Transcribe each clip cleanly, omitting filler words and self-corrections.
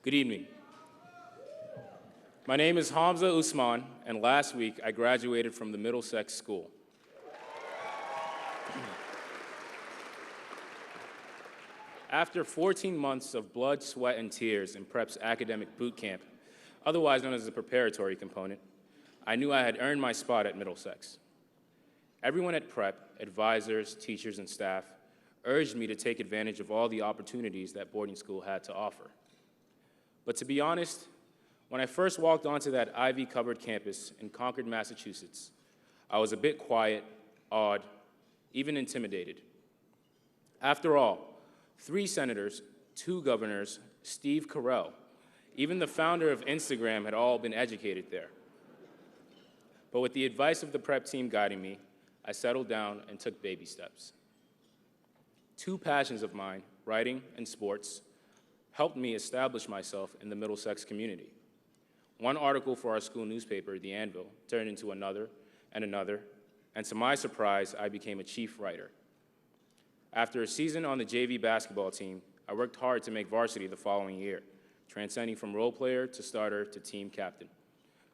Good evening. My name is Hamza Usman, and last week I graduated from the Middlesex School. After 14 months of blood, sweat, and tears in Prep's academic boot camp, otherwise known as the preparatory component, I knew I had earned my spot at Middlesex. Everyone at Prep, advisors, teachers, and staff, urged me to take advantage of all the opportunities that boarding school had to offer. But to be honest, when I first walked onto that ivy-covered campus in Concord, Massachusetts, I was a bit quiet, awed, even intimidated. After all, 3 senators, 2 governors, Steve Carell, even the founder of Instagram had all been educated there. But with the advice of the Prep team guiding me, I settled down and took baby steps. 2 passions of mine, writing and sports, helped me establish myself in the Middlesex community. One article for our school newspaper, The Anvil, turned into another, and to my surprise, I became a chief writer. After a season on the JV basketball team, I worked hard to make varsity the following year, transcending from role player to starter to team captain.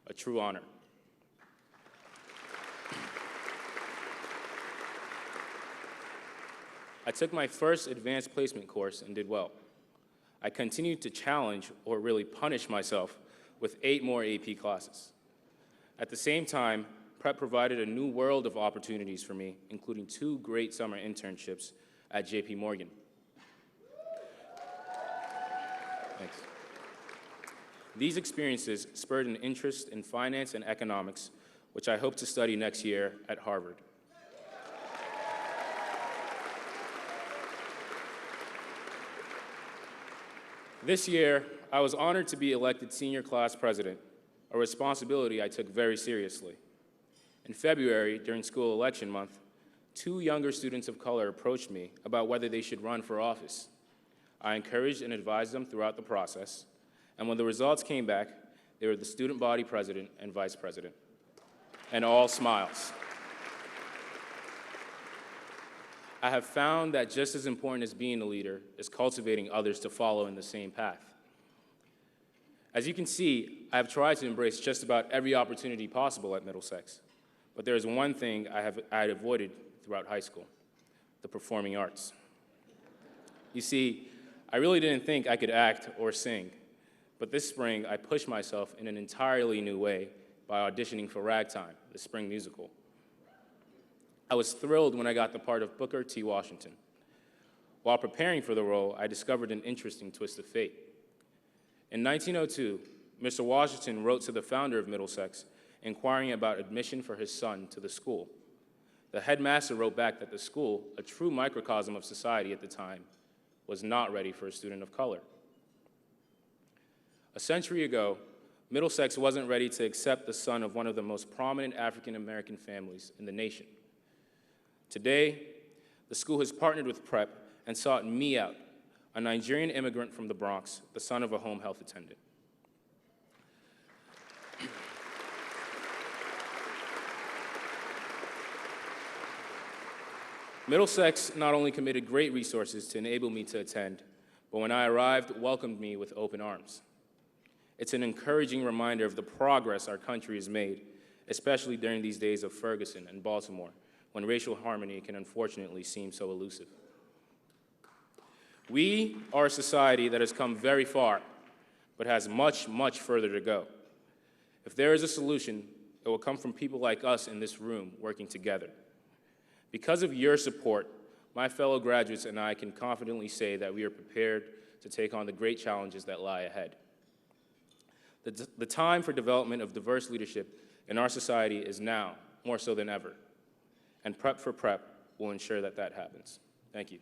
A true honor. I took my first advanced placement course and did well. I continued to challenge, or really punish myself, with 8 more AP classes. At the same time, Prep provided a new world of opportunities for me, including 2 great summer internships at JP Morgan. Thanks. These experiences spurred an interest in finance and economics, which I hope to study next year at Harvard. This year, I was honored to be elected senior class president, a responsibility I took very seriously. In February, during school election month, 2 younger students of color approached me about whether they should run for office. I encouraged and advised them throughout the process, and when the results came back, they were the student body president and vice president, and all smiles. I have found that just as important as being a leader is cultivating others to follow in the same path. As you can see, I have tried to embrace just about every opportunity possible at Middlesex, but there is one thing I had avoided throughout high school: the performing arts. You see, I really didn't think I could act or sing, but this spring I pushed myself in an entirely new way by auditioning for Ragtime, the spring musical. I was thrilled when I got the part of Booker T. Washington. While preparing for the role, I discovered an interesting twist of fate. In 1902, Mr. Washington wrote to the founder of Middlesex, inquiring about admission for his son to the school. The headmaster wrote back that the school, a true microcosm of society at the time, was not ready for a student of color. A century ago, Middlesex wasn't ready to accept the son of one of the most prominent African-American families in the nation. Today, the school has partnered with Prep and sought me out, a Nigerian immigrant from the Bronx, the son of a home health attendant. Middlesex not only committed great resources to enable me to attend, but when I arrived, welcomed me with open arms. It's an encouraging reminder of the progress our country has made, especially during these days of Ferguson and Baltimore, when racial harmony can unfortunately seem so elusive. We are a society that has come very far, but has much, much further to go. If there is a solution, it will come from people like us in this room working together. Because of your support, my fellow graduates and I can confidently say that we are prepared to take on the great challenges that lie ahead. The time for development of diverse leadership in our society is now, more so than ever. And Prep for Prep will ensure that that happens. Thank you.